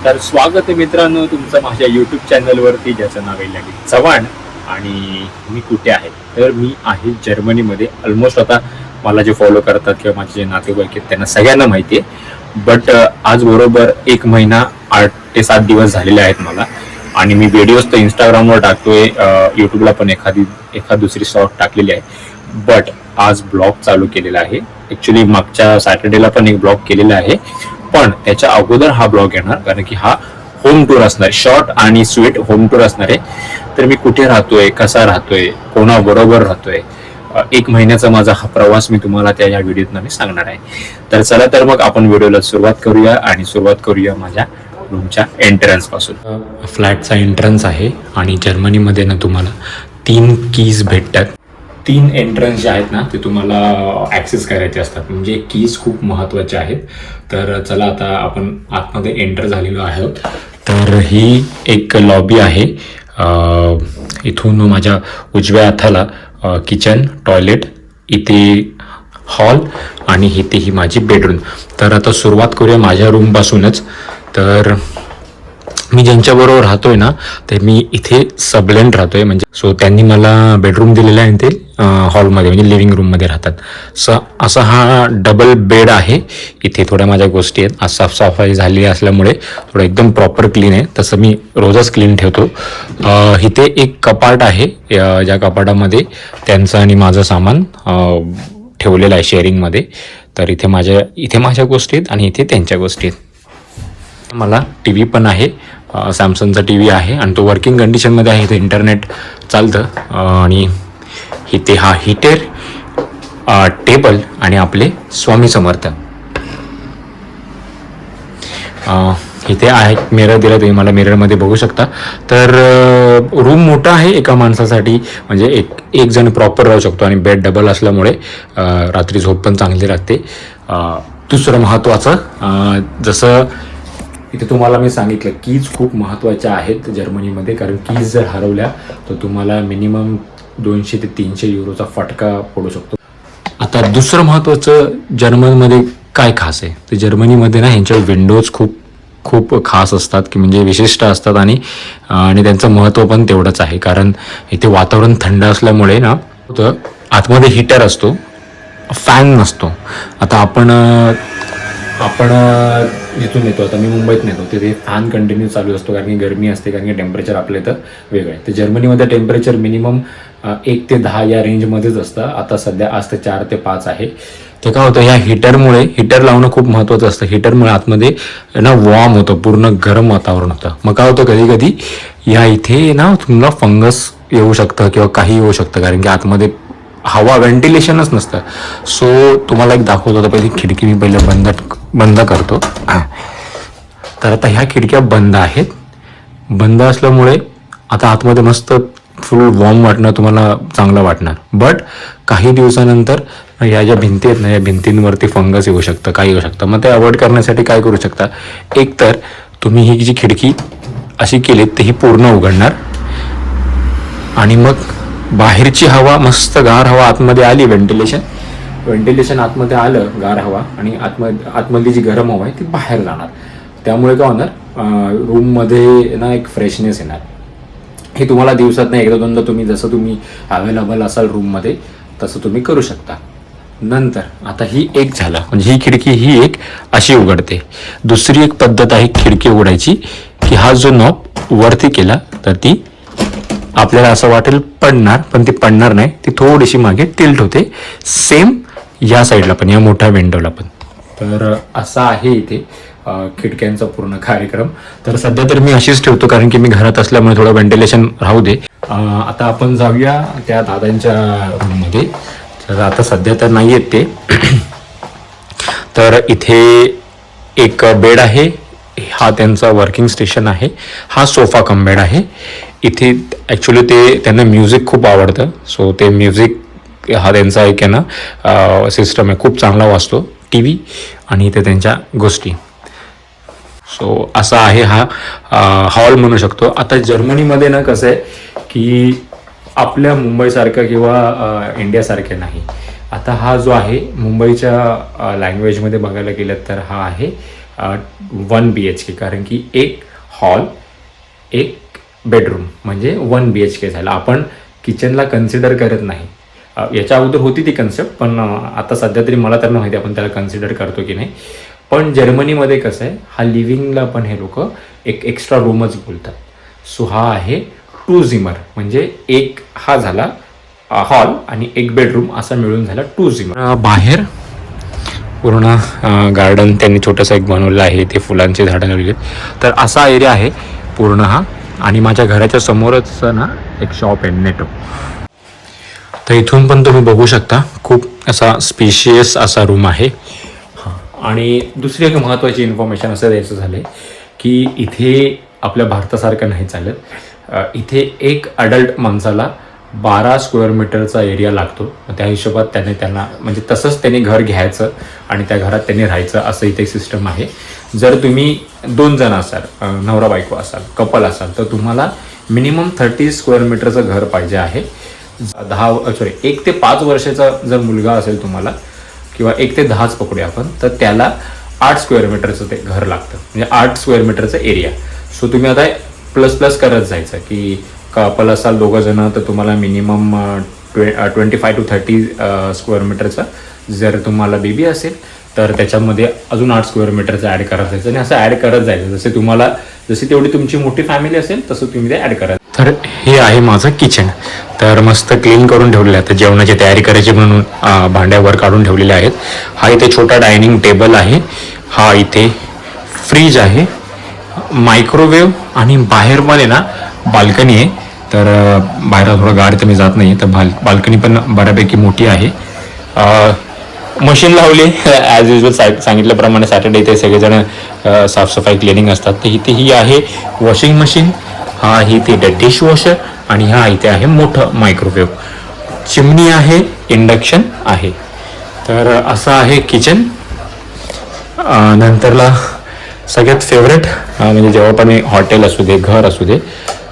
तर स्वागत आहे मित्रांनो तुमचं माझ्या यूट्यूब चॅनलवरती, ज्याचं नाव आहे ललित चव्हाण. आणि मी कुठे आहे तर मी आहे जर्मनीमध्ये. ऑलमोस्ट आता मला जे फॉलो करतात किंवा माझे जे नातेवाईक आहेत त्यांना सगळ्यांना माहिती आहे. बट आज बरोबर 1 महिना 8 ते 7 दिवस झालेले आहेत मला. आणि मी व्हिडिओज तर इंस्टाग्रामवर टाकतोय, यूट्यूबला पण एखाद दुसरी शॉर्ट टाकलेली आहे. बट आज ब्लॉग चालू केलेला आहे. ॲक्च्युली मागच्या सॅटर्डेला पण एक ब्लॉग केलेला आहे, पण त्याच्या अगोदर हा ब्लॉग येणार, कारण की हा होम टूर असणार, शॉर्ट आणि स्वीट होम टूर असणार आहे. तर मी कुठे राहतोय, कसा राहतोय, कोणाबरोबर राहतोय, 1 महिन्याचा माझा हा प्रवास मी तुम्हाला त्या या व्हिडिओत मी सांगणार आहे. तर चला तर मग आपण व्हिडिओला सुरुवात करूया, आणि सुरुवात करूया माझ्या रूमच्या एंट्रन्स पासून. फ्लॅटचा एंट्रन्स आहे, आणि जर्मनीमध्ये ना तुम्हाला 3 कीज भेटतात. 3 एंट्रन्स जे आहेत ना ते तुम्हाला ॲक्सेस करायचे असतात, म्हणजे कीज खूप महत्त्वाचे आहेत. तर चला आता आपण आतमध्ये एंटर झालेलो आहोत. तर ही एक लॉबी आहे. इथून माझ्या उजव्या हाताला किचन, टॉयलेट, इथे हॉल, आणि इथे ही माझी बेडरूम. तर आता सुरुवात करूया माझ्या रूमपासूनच. तर मी ज्यांच्याबरोबर राहतोय ना ते मी इथे सबलेंट राहतोय, म्हणजे सो त्यांनी मला बेडरूम दिलेला आहे, ते हॉलमध्ये म्हणजे लिव्हिंग रूममध्ये राहतात. असा हा डबल बेड आहे. इथे थोड्या माझ्या गोष्टी आहेत. आज साफसफाई झाली असल्यामुळे थोडं एकदम प्रॉपर क्लीन आहे, तसं मी रोजच क्लीन ठेवतो. इथे एक कपाट आहे, ज्या कपाटामध्ये त्यांचं आणि माझं सामान ठेवलेलं आहे शेअरिंगमध्ये. तर इथे माझ्या गोष्टी आहेत आणि इथे त्यांच्या गोष्टी आहेत. मला टी व्ही पण आहे, सॅमसंगचा टी व्ही आहे, आणि तो वर्किंग कंडिशनमध्ये आहे. इथे इंटरनेट चालतं. आणि इथे हा हीटर, टेबल, आणि आपले स्वामी समर्थ. इथे आहे मिरर दिला, तुम्ही मला मिररमध्ये बघू शकता. तर रूम मोठा आहे एका माणसासाठी, म्हणजे एक जण प्रॉपर राहू शकतो, आणि बेड डबल असल्यामुळे रात्री झोप पण चांगली लागते. दुसरं महत्त्वाचं, जसं इथे तुम्हाला मी सांगितलं, कीज खूप महत्त्वाच्या आहेत जर्मनीमध्ये, कारण कीज जर हरवल्या तर तुम्हाला मिनिमम 200 ते 300 युरोचा फटका पडू शकतो. आता दुसरं महत्त्वाचं जर्मनीमध्ये काय खास आहे, तर जर्मनीमध्ये ना ह्यांच्या विंडोज खूप खास असतात, की म्हणजे विशिष्ट असतात, आणि त्यांचं महत्त्व पण तेवढंच आहे. कारण इथे वातावरण थंड असल्यामुळे ना आतमध्ये हीटर असतो, फॅन नसतो. आता आपण जिथून येतो, आता मी मुंबईत नेतो, तिथे फॅन कंटिन्यू चालू असतो, कारण की गरमी असते, कारण की टेम्परेचर आपल्या इथं वेगळं आहे. तर जर्मनीमध्ये टेम्परेचर मिनिमम 1 ते 10 या रेंजमध्येच असतं. आता सध्या आज ते 4 ते 5 आहे. ते काय होतं, ह्या हीटर लावणं खूप महत्त्वाचं असतं. हीटरमुळे आतमध्ये ना वॉर्म होतं, पूर्ण गरम वातावरण होतं. मग काय होतं, कधी कधी या इथे ना तुम्हाला फंगस येऊ शकतं किंवा काही येऊ शकतं, कारण की आतमध्ये हवा, व्हेंटिलेशनच नसतं. सो तुम्हाला एक दाखवतो. तर पहिली खिडकी मी पहिले बंद करतो. तर आता ह्या खिडक्या बंद आहेत. बंद असल्यामुळे आता आतमध्ये मस्त फुल वॉर्म वाटणं तुम्हाला चांगलं वाटणार. बट काही दिवसानंतर ह्या ज्या भिंती आहेत ना, या भिंतींवरती फंगस येऊ शकतं, काही येऊ शकतं. मग ते अवॉइड करण्यासाठी काय करू शकता, एक तर तुम्ही ही जी खिडकी अशी केलीत तर ही पूर्ण उघडणार, आणि मग बाहेरची हवा, मस्त गार हवा आतमध्ये आली, व्हेंटिलेशन आतमध्ये आलं, गार हवा, आणि आतमधली जी गरम हवा आहे ती बाहेर जाणार. त्यामुळे काय होणार, रूममध्ये ना एक फ्रेशनेस येणार. हे तुम्हाला दिवसात नाही, 1-2दा जसं तुम्ही अवेलेबल असाल रूममध्ये तसं तुम्ही करू शकता. नंतर आता ही एक झालं, म्हणजे ही खिडकी ही एक अशी उघडते. दुसरी एक पद्धत आहे खिडकी उघडायची, की हा जो नॉब वरती केला तर ती आपल्याला असं वाटेल पडणार, पण ती पडणार नाही, ती थोडीशी मागे टिल्ट होते. सेम या साईडला पण, या मोठ्या विंडोला पण. तर असा आहे इथे खिडक्यांचा पूर्ण कार्यक्रम. तर सध्या तर मी अशीच ठेवतो, कारण की मी घरात असल्यामुळे थोडं व्हेंटिलेशन राहू दे. आता आपण जाऊया त्या दादांच्या रूममध्ये. तर आता सध्या तर नाही आहेत ते. तर इथे एक बेड आहे, हा त्यांचा वर्किंग स्टेशन आहे. हा सोफा कम बेड आहे. इथे ॲक्च्युली त्यांना म्युझिक खूप आवडतं, सो ते म्युझिक हा त्यांचा एक आहे ना सिस्टम आहे, खूप चांगला वाजतो. टी व्ही, आणि इथे त्यांच्या गोष्टी. सो असा आहे हा हॉल म्हणू शकतो. आता जर्मनीमध्ये ना कसं आहे, की आपल्या मुंबईसारखं किंवा इंडियासारखं नाही. आता हा जो आहे मुंबईच्या लँग्वेजमध्ये बघायला गेलं तर हा आहे 1 BHK, कारण की एक हॉल एक बेडरूम म्हणजे 1 BHK झालं. आपण किचनला कन्सिडर करत नाही. याच्या अगोदर होती ती कन्सेप्ट, पण आता सध्या तरी मला तर माहिती आपण त्याला कन्सिडर करतो की नाही. पण जर्मनीमध्ये कसं आहे, हा लिव्हिंगला पण हे लोक एक एक्स्ट्रा रूमच बोलतात. सो हा आहे 2 झिमर, म्हणजे एक हा झाला हॉल आणि एक बेडरूम असा मिळून झाला 2 झिमर. बाहेर पूर्ण गार्डन त्यांनी छोटंसं एक बनवलं आहे, ते फुलांची झाडं लावलेली. तर असा एरिया आहे पूर्ण हा. आणि माझ्या घराच्या समोरच ना एक शॉप आहे नेटो. तर इथून पण तुम्ही बघू शकता खूप असा स्पेशियस असा रूम आहे. आणि दुसरी एक महत्त्वाची इन्फॉर्मेशन असं द्यायचं झालं की इथे आपल्या भारतासारखं नाही चालत. इथे एक अडल्ट माणसाला 12 स्क्वेअर मीटरचा एरिया लागतो. त्या हिशोबात त्यांना म्हणजे तसंच त्यांनी घर घ्यायचं आणि त्या घरात त्यांनी राहायचं, असं इथे सिस्टम आहे. जर तुम्ही 2 जण असाल, नवरा बायको असाल, कपल असाल, तर तुम्हाला मिनिमम 30 स्क्वेअर मीटरचं घर पाहिजे आहे. 1 ते 5 वर्षाचा जर मुलगा असेल तुम्हाला, किंवा 1 ते 10च पकडूया आपण, तर त्याला 8 स्क्वेअर मीटरचं ते घर लागतं, म्हणजे 8 स्क्वेअर मीटरचं एरिया. सो तुम्ही आता प्लस करत जायचं की कपल असाल 2 जण, तर तुम्हाला मिनिमम 25 to 30 स्क्वेअर मीटरचं. जर तुम्हाला बेबी असेल तर त्याच्यामध्ये अजून 8 स्क्वेअर मीटरचं ॲड करत जायचं आणि असं ॲड करत जायचं. जशी तेवढी तुमची मोठी फॅमिली असेल तसं तुम्ही ते ॲड करा. तर हे आहे माझं किचन. तर मस्त क्लीन करून ठेवलेलं आहे. तर जेवणाची तयारी करायची म्हणून भांड्यावर काढून ठेवलेले आहेत. हा इथे छोटा डायनिंग टेबल आहे. हा इथे फ्रीज आहे, मायक्रोवेव्ह, आणि बाहेरमध्ये ना बाल्कनी आहे. तर बाहेर थोडं गाडी तर मी जात नाही, तर बाल्कनी पण बऱ्यापैकी मोठी आहे. मशीन लावली ॲज युजल, सांगितल्याप्रमाणे सॅटर्डे इथे सगळेजण साफसफाई क्लिनिंग असतात. तर इथे ही आहे वॉशिंग मशीन, हा इथे डिश वॉशर, आणि हा इथे आहे मोठं मायक्रोवेव्ह. चिमणी आहे, इंडक्शन आहे. तर असं आहे किचन. नंतरला सगळ्यात फेवरेट म्हणजे जेव्हा पण हॉटेल असू दे, घर असू दे,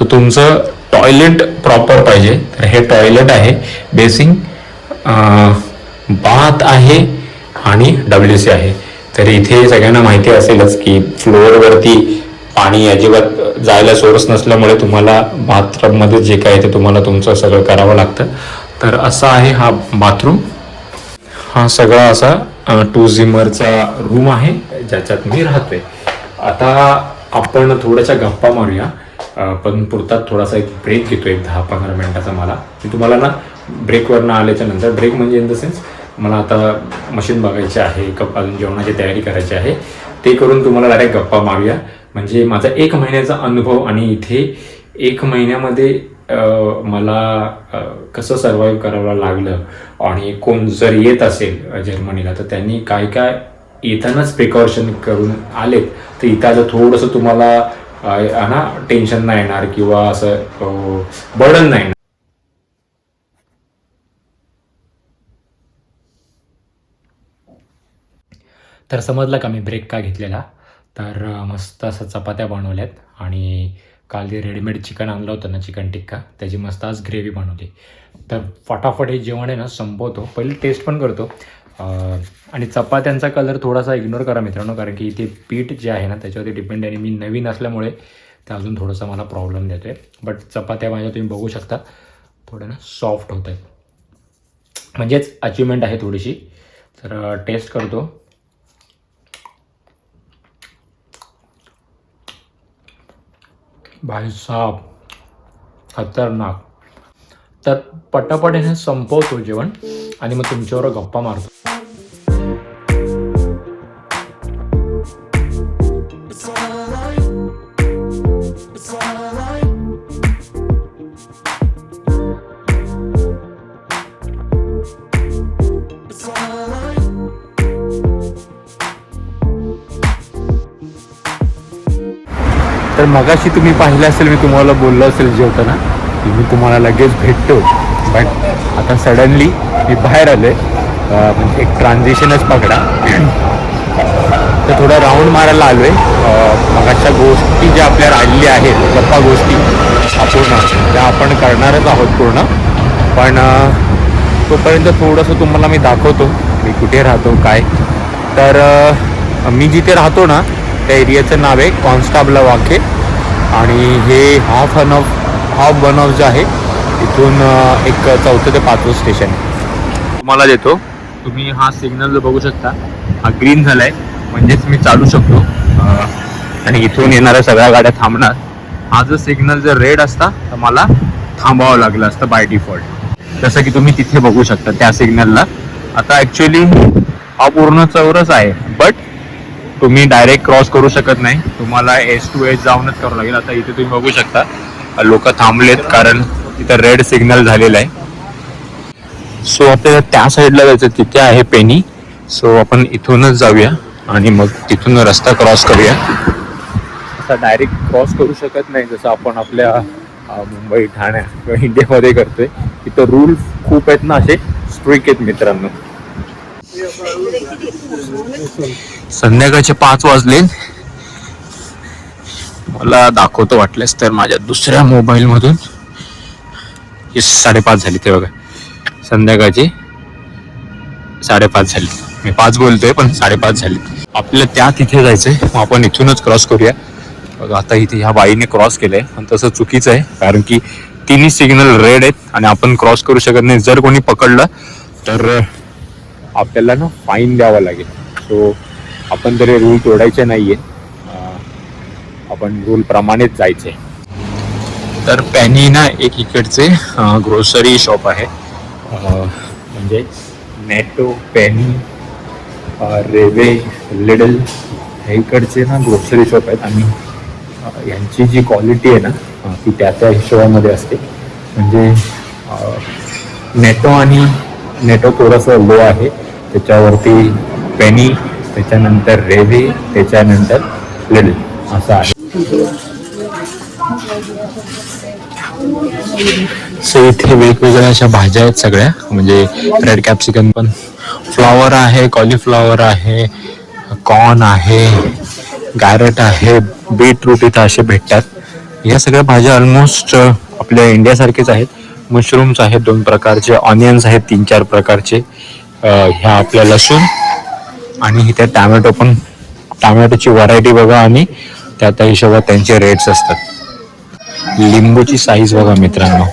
तर तुमचं टॉयलेट प्रॉपर पाहिजे. तर हे टॉयलेट आहे, बेसिंग, बाथ आहे आणि WC आहे. तर इथे सगळ्यांना माहिती असेलच की फ्लोअरवरती पाणी अजिबात जायला सोर्स नसल्यामुळे तुम्हाला बाथरूममध्ये जे काय ते तुम्हाला तुमचं सगळं करावं लागतं. तर असा आहे हा बाथरूम. हा सगळा असा 2 झिमरचा रूम आहे ज्याच्यात मी राहतोय. आता आपण थोड्याशा गप्पा मारूया, पण पुरतात थोडासा एक ब्रेक घेतोय, 10-15 मिनिटाचा. मी तुम्हाला ना ब्रेकवरनं आल्याच्या नंतर, ब्रेक म्हणजे इन द सेन्स मला आता मशीन बघायची आहे, अजून जेवणाची तयारी करायची आहे, ते करून तुम्हाला डायरेक्ट गप्पा मारूया. म्हणजे माझा 1 महिन्याचा अनुभव, आणि इथे 1 महिन्यामध्ये मला कसं सर्वाईव्ह करावं लागलं, आणि कोण जर येत असेल जर्मनीला तर त्यांनी काय येतानाच प्रिकॉशन करून आलेत, तर इथं आता थोडंसं तुम्हाला ना टेन्शन नाही येणार किंवा असं बर्डन नाही येणार. तर समजलं का मी ब्रेक का घेतलेला. तर मस्त असं चपात्या बनवल्यात, आणि काल जे रेडीमेड चिकन आणलं होतं ना, चिकन टिक्का, त्याची मस्त आज ग्रेव्ही बनवली. तर फटाफट हे जेवण आहे ना संपवतो, पहिले टेस्ट पण करतो. आणि चपात्यांचा कलर थोडासा इग्नोर करा मित्रांनो, कारण की इथे पीठ जे आहे ना त्याच्यावरती डिपेंड आहे, आणि मी नवीन असल्यामुळे ते अजून थोडंसं मला प्रॉब्लेम देतो आहे. बट चपात्या माझ्या तुम्ही बघू शकता थोड्या ना सॉफ्ट होत आहेत, म्हणजेच अचिव्हमेंट आहे थोडीशी. तर टेस्ट करतो. भाई साहब, खतरनाक. तर पटापट हे संपवतो जेवण, आणि मग तुमच्यावर गप्पा मारतो. तर मगाशी तुम्ही पाहिलं असेल, मी तुम्हाला बोललो असेल जेवताना की मी तुम्हाला लगेच भेटतो, बट आता सडनली मी बाहेर आलो आहे, म्हणजे एक ट्रान्झिशनच पकडा. तर थोडा राऊंड मारायला आलो आहे. मगाच्या गोष्टी ज्या आपल्या राहिलेल्या आहेत, गप्पा गोष्टी अपूर्ण, त्या आपण करणारच आहोत पूर्ण. पण तोपर्यंत थोडंसं तुम्हाला मी दाखवतो मी कुठे राहतो काय. तर मी जिथे राहतो ना त्या एरियाचं नाव आहे कॉन्स्टाबला वाके आणि हे हाफ वन ऑफ जे आहे इथून एक 4th ते 5th स्टेशन आहे. तुम्हाला देतो, तुम्ही हा सिग्नल जो बघू शकता हा ग्रीन झाला आहे म्हणजेच मी चालू शकतो आणि इथून येणाऱ्या सगळ्या गाड्या थांबणार. हा जर सिग्नल जर रेड असता तर मला थांबावं लागलं असतं बाय डिफॉल्ट, जसं की तुम्ही तिथे बघू शकता त्या सिग्नलला. आता ॲक्च्युली हा पूर्ण चौरस आहे बट तुम्ही डायरेक्ट क्रॉस करू शकत नाही, तुम्हाला एस टू एस जाऊनच करावं लागेल. आता इथे तुम्ही बघू शकता लोक थांबलेत कारण तिथं रेड सिग्नल झालेला आहे. सो आपल्याला त्या साईडला जायचं, तिथे आहे पेनी. सो आपण इथूनच जाऊया आणि मग तिथून रस्ता क्रॉस करूया. असा डायरेक्ट क्रॉस करू शकत नाही जसं आपण आपल्या मुंबई ठाणे किंवा इंडियामध्ये करतोय. तिथं रूल खूप आहेत ना, असे स्ट्रिक्ट आहेत मित्रांनो. संध्याकाळचे 5 वाजले. मला दाखवतो वाटल्यास तर माझ्या दुसऱ्या मोबाईल मधून 5:30 झाली. ते बघा संध्याकाळचे 5:30 झाली. मी 5 बोलतोय पण 5:30 झाली. आपल्याला त्या तिथे जायचंय, मग आपण इथूनच क्रॉस करूया. बघा आता इथे ह्या बाईने क्रॉस केलंय पण तसं चुकीचं आहे कारण की तिन्ही सिग्नल रेड आहेत आणि आपण क्रॉस करू शकत नाही. जर कोणी पकडलं तर आपल्याला ना फाईन द्यावा लागेल. सो आपण तरी रूल तोडायचे नाहीये, आपण रूल प्रमाणेच जायचे. तर पॅनी ना एक इकडचे ग्रोसरी शॉप आहे, म्हणजे नेटो, पॅनी, रेवे, लिडल हे इकडचे ना ग्रोसरी शॉप आहेत आणि यांची जी क्वालिटी आहे ना ती त्या हिशोबामध्ये असते. म्हणजे नेटो थोडंसं लो आहे, त्याच्यावरती पेनी, त्याच्यानंतर रेवे, त्याच्यानंतर लिडल असं आहे. सो इथे वेगवेगळ्या अशा भाज्या आहेत सगळ्या, म्हणजे रेड कॅप्सिकम पण, फ्लॉवर आहे, कॉलीफ्लॉवर आहे, कॉर्न आहे, गॅरेट आहे, बीटरूट इथं असे भेटतात. या सगळ्या भाज्या ऑलमोस्ट आपल्या इंडियासारखेच आहेत. मशरूम्स आहेत 2 प्रकारचे, ऑनियन्स आहेत 3-4 प्रकारचे, ह्या आपल्या लसूण आणि इथे टॅमॅटो पण, टॅमॅटोची व्हरायटी बघा आणि त्या हिशोबात त्यांचे रेट्स असतात. लिंबूची साईज बघा मित्रांनो,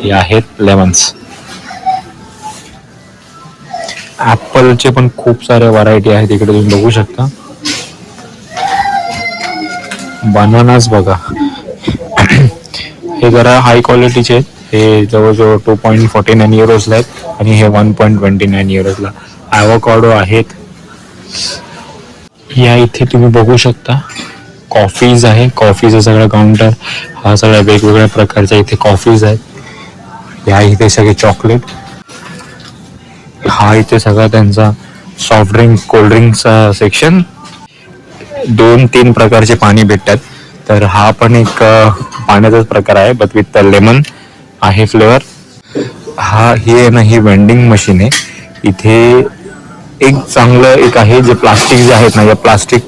हे आहेत लेमन्स. ऍपलचे पण खूप सारे व्हरायटी आहेत इकडे तुम्ही बघू शकता. बनानास बघा हे जरा हाय क्वालिटीचे आहेत, हे जवळजवळ 2.49 युरोजला आहेत आणि हे 1.29 युरोजला. ॲव्होकाडो आहेत. या इथे तुम्ही बघू शकता कॉफीज आहे, कॉफीचा सगळा काउंटर, हा सगळ्या वेगवेगळ्या प्रकारच्या इथे कॉफीज आहेत. या इथे सगळे चॉकलेट, हा इथे सगळा त्यांचा सॉफ्ट ड्रिंक, कोल्ड ड्रिंकचा सेक्शन. 2-3 प्रकारचे पाणी भेटतात. तर हा पण एक पाण्याचाच प्रकार आहे बट विथ लेमन आहे फ्लेवर. ही ना ही वेंडिंग मशीन आहे. इथे एक चांगलं एक आहे जे प्लास्टिक जे आहेत ना, या प्लास्टिक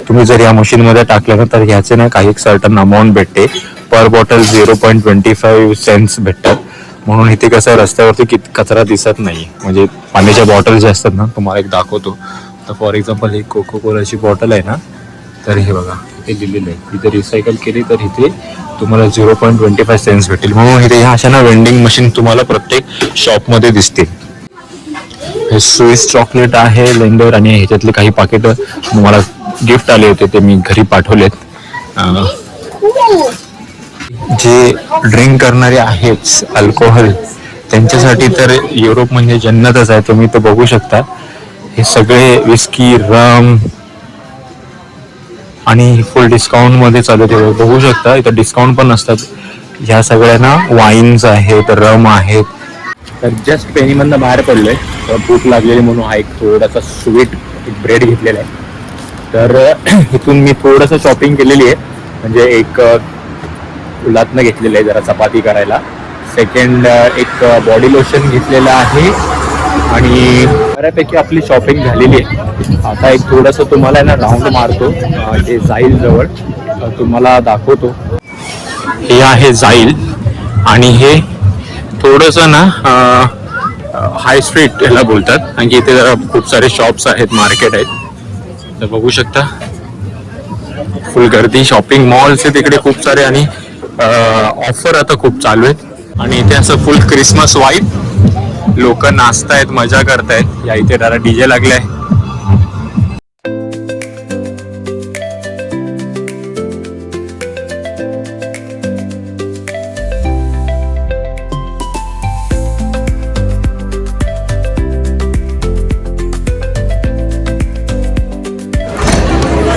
तुम्ही जर या मशीनमध्ये टाकलं ना तर ह्याचे ना काही एक सर्टन अमाऊंट भेटते. पर बॉटल 0.25 सेंट्स भेटतात. म्हणून इथे कसं रस्त्यावरती कचरा दिसत नाही. म्हणजे पाण्याच्या बॉटल जे असतात ना, तुम्हाला एक दाखवतो. तर फॉर एक्झाम्पल ही कोको कोलाची बॉटल आहे ना, तर हे बघा इथे दिलेलं आहे, इथे रिसायकल केली तर इथे तुम्हाला 0.25 सेंट्स भेटेल. म्हणून इथे ह्या अशा ना वेंडिंग मशीन तुम्हाला प्रत्येक शॉपमध्ये दिसतील. हे स्विस चॉकलेट आहे, लेंडर, आणि ह्याच्यातले काही पाकिट मला गिफ्ट आले होते ते मी घरी पाठवलेत. जे ड्रिंक करणारे आहेत अल्कोहोल त्यांच्यासाठी तर युरोप म्हणजे जन्नतच आहे. तुम्ही तो बघू शकता, हे सगळे विस्की, रम आणि फुल डिस्काउंट मध्ये चालू आहे. बघू शकता इथं डिस्काउंट पण असतात. ह्या सगळ्यांना वाईन्स आहेत, रम आहेत. तर जस्ट पेनीमधनं बाहेर पडलोय, तर भूक लागलेली म्हणून हा एक थोडासा स्वीट ब्रेड घेतलेला आहे. तर इथून मी थोडंसं शॉपिंग केलेली आहे, म्हणजे एक उलातनं घेतलेलं आहे जरा चपाती करायला. सेकंड एक बॉडी लोशन घेतलेलं आहे आणि बऱ्यापैकी आपली शॉपिंग झालेली आहे. आता एक थोडंसं तुम्हाला ना राऊंड मारतो जे जाईल जवळ, तुम्हाला दाखवतो. हे आहे जाईल आणि हे थोडंसं ना हाय स्ट्रीट ह्याला बोलतात, आणि इथे जरा खूप सारे शॉप्स आहेत, मार्केट आहेत. तर बघू शकता फुल गर्दी, शॉपिंग मॉल्स आहेत तिकडे खूप सारे आणि ऑफर आता खूप चालू आहेत. आणि इथे असं फुल क्रिसमस वाईब, लोक नाचतायत, मजा करतायत. या इथे जरा डीजे लागलाय.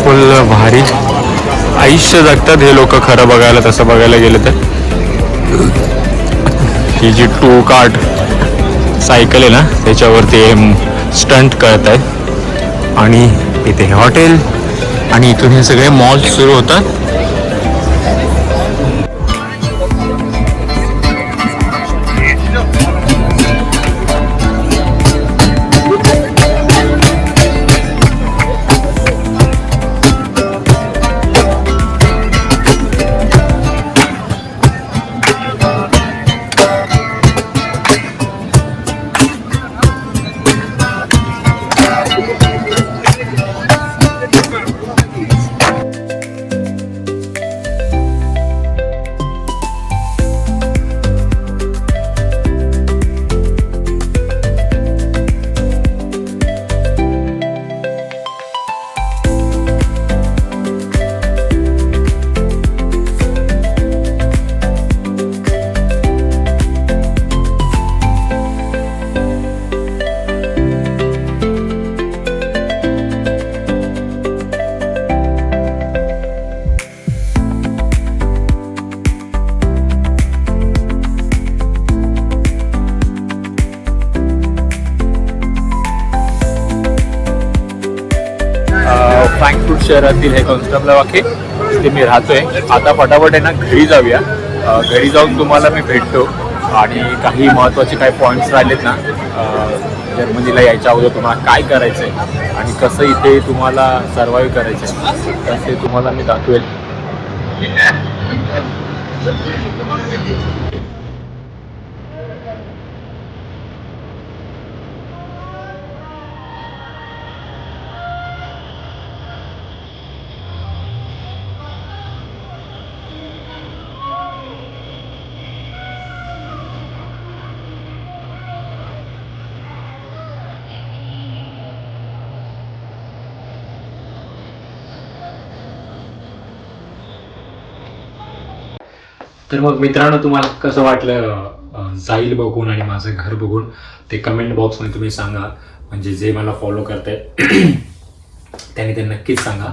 फुल भारी आयुष्य जगतात हे लोक खरं बघायला, तसं बघायला गेलं तर. ही जी 2 कार्ट सायकल आहे ना त्याच्यावरती स्टंट करत आहेत. आणि इथे हॉटेल आणि इथून हे सगळे मॉल्स सुरू होतात. फ्रँकफूट शहरातील हे कॉन्स्टेबल वाके तिथे मी राहतोय. आता फटाफट आहे ना घरी जाऊया. घरी जाऊन तुम्हाला मी भेटतो आणि काही महत्त्वाचे काही पॉईंट्स राहिलेत ना जर्मनीला यायच्या अगोदर तुम्हाला काय करायचं आहे आणि कसं इथे तुम्हाला सर्वाईव्ह करायचं आहे तर ते तुम्हाला मी दाखवेल. तर मग मित्रांनो तुम्हाला कसं वाटलं जाईल बघून आणि माझं घर बघून ते कमेंट बॉक्समध्ये तुम्ही सांगा. म्हणजे जे मला फॉलो करताय त्यांनी ते नक्कीच सांगा.